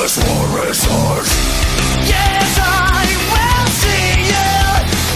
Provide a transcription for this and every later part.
just more resource. Yes, I will see you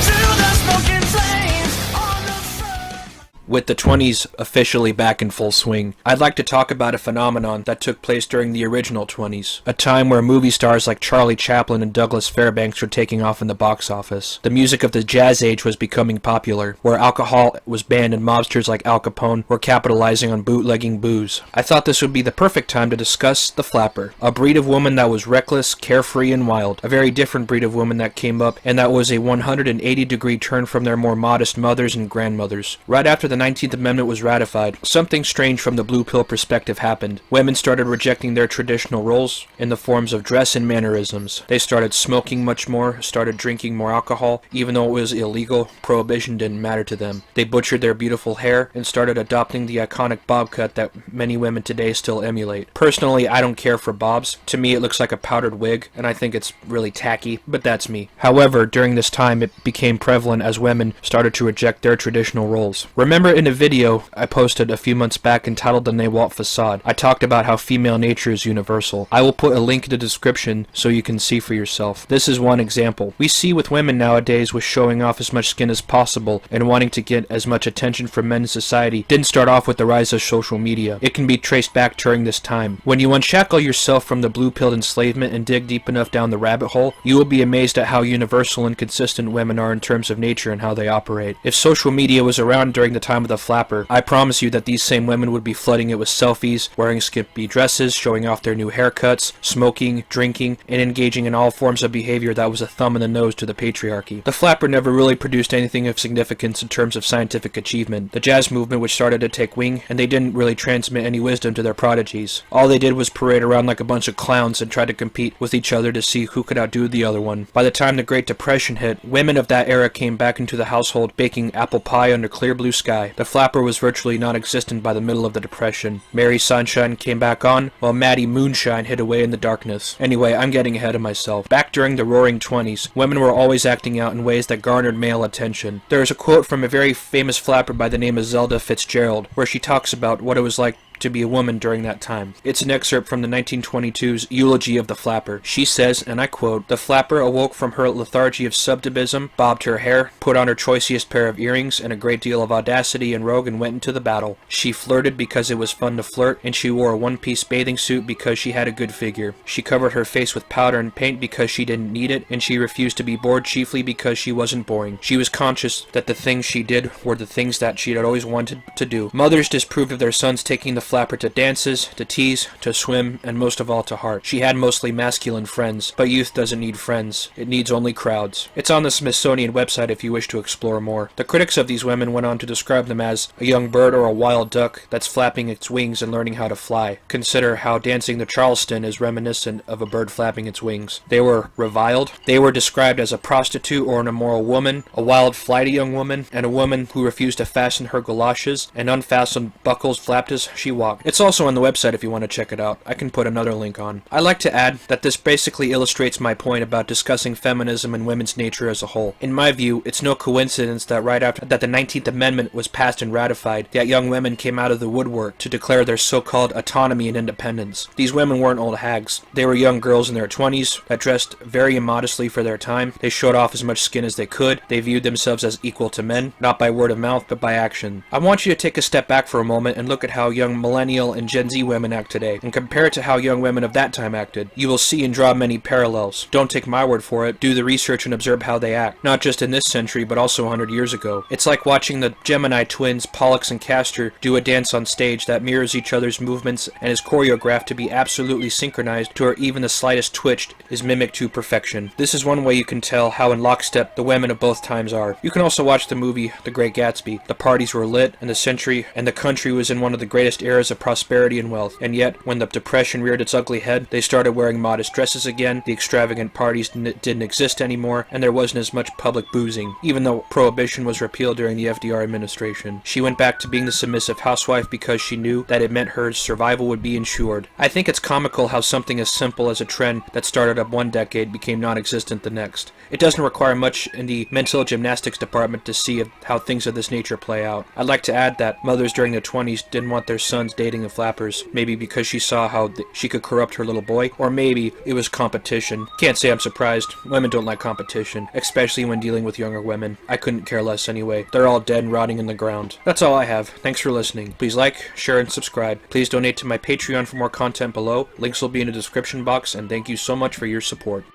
through the smoking flames on the front. With the 20s officially back in full swing, I'd like to talk about a phenomenon that took place during the original 20s, a time where movie stars like Charlie Chaplin and Douglas Fairbanks were taking off in the box office. The music of the jazz age was becoming popular, where alcohol was banned and mobsters like Al Capone were capitalizing on bootlegging booze. I thought this would be the perfect time to discuss the flapper, a breed of woman that was reckless, carefree, and wild, a very different breed of woman that came up, and that was a 180-degree turn from their more modest mothers and grandmothers. Right after the 19th Amendment was ratified, something strange from the blue pill perspective happened. Women started rejecting their traditional roles in the forms of dress and mannerisms. They started smoking much more, started drinking more alcohol. Even though it was illegal, prohibition didn't matter to them. They butchered their beautiful hair and started adopting the iconic bob cut that many women today still emulate. Personally, I don't care for bobs. To me, it looks like a powdered wig, and I think it's really tacky, but that's me. However, during this time, it became prevalent as women started to reject their traditional roles. Remember in a video I posted a few months back entitled The Nawalt Facade, I talked about how female nature is universal. I will put a link in the description so you can see for yourself. This is one example. We see with women nowadays with showing off as much skin as possible and wanting to get as much attention from men in society didn't start off with the rise of social media. It can be traced back during this time. When you unshackle yourself from the blue-pilled enslavement and dig deep enough down the rabbit hole, you will be amazed at how universal and consistent women are in terms of nature and how they operate. If social media was around during the time of the flapper, I promise you that these same women would be flooding it with selfies, wearing skimpy dresses, showing off their new haircuts, smoking, drinking, and engaging in all forms of behavior that was a thumb in the nose to the patriarchy. The flapper never really produced anything of significance in terms of scientific achievement. The jazz movement which started to take wing, and they didn't really transmit any wisdom to their prodigies. All they did was parade around like a bunch of clowns and try to compete with each other to see who could outdo the other one. By the time the Great Depression hit, women of that era came back into the household baking apple pie under clear blue sky. The flapper was virtually non-existent by the middle of the Depression. Mary Sunshine came back on, while Maddie Moonshine hid away in the darkness. Anyway, I'm getting ahead of myself. Back during the Roaring 20s, women were always acting out in ways that garnered male attention. There is a quote from a very famous flapper by the name of Zelda Fitzgerald, where she talks about what it was like to be a woman during that time. It's an excerpt from the 1922's Eulogy of the Flapper. She says, and I quote, "The flapper awoke from her lethargy of subdibism, bobbed her hair, put on her choicest pair of earrings and a great deal of audacity and rogue and went into the battle. She flirted because it was fun to flirt, and she wore a one-piece bathing suit because she had a good figure. She covered her face with powder and paint because she didn't need it, and she refused to be bored chiefly because she wasn't boring. She was conscious that the things she did were the things that she had always wanted to do." Mothers disapproved of their sons taking the flapper to dances, to teas, to swim, and most of all to heart. She had mostly masculine friends, but youth doesn't need friends. It needs only crowds. It's on the Smithsonian website if you wish to explore more. The critics of these women went on to describe them as a young bird or a wild duck that's flapping its wings and learning how to fly. Consider how dancing the Charleston is reminiscent of a bird flapping its wings. They were reviled. They were described as a prostitute or an immoral woman, a wild, flighty young woman, and a woman who refused to fasten her galoshes and unfastened buckles flapped as she walked. It's also on the website if you want to check it out. I can put another link on. I like to add that this basically illustrates my point about discussing feminism and women's nature as a whole. In my view, it's no coincidence that right after that the 19th Amendment was passed and ratified, that young women came out of the woodwork to declare their so-called autonomy and independence. These women weren't old hags. They were young girls in their 20s that dressed very immodestly for their time. They showed off as much skin as they could. They viewed themselves as equal to men, not by word of mouth, but by action. I want you to take a step back for a moment and look at how young millennial and Gen Z women act today, and compare it to how young women of that time acted. You will see and draw many parallels. Don't take my word for it. Do the research and observe how they act, not just in this century, but also 100 years ago. It's like watching the Gemini twins, Pollux and Castor, do a dance on stage that mirrors each other's movements and is choreographed to be absolutely synchronized to where even the slightest twitch is mimicked to perfection. This is one way you can tell how in lockstep the women of both times are. You can also watch the movie The Great Gatsby. The parties were lit, and the century and the country was in one of the greatest eras of prosperity and wealth, and yet when the Depression reared its ugly head, they started wearing modest dresses again, the extravagant parties didn't exist anymore, and there wasn't as much public boozing, even though Prohibition was repealed during the FDR administration. She went back to being the submissive housewife because she knew that it meant her survival would be ensured. I think it's comical how something as simple as a trend that started up one decade became non-existent the next. It doesn't require much in the mental gymnastics department to see how things of this nature play out. I'd like to add that mothers during the 20s didn't want their sons sons dating the flappers. Maybe because she saw how she could corrupt her little boy, or maybe it was competition. Can't say I'm surprised. Women don't like competition, especially when dealing with younger women. I couldn't care less anyway. They're all dead and rotting in the ground. That's all I have. Thanks for listening. Please like, share, and subscribe. Please donate to my Patreon for more content below. Links will be in the description box, and thank you so much for your support.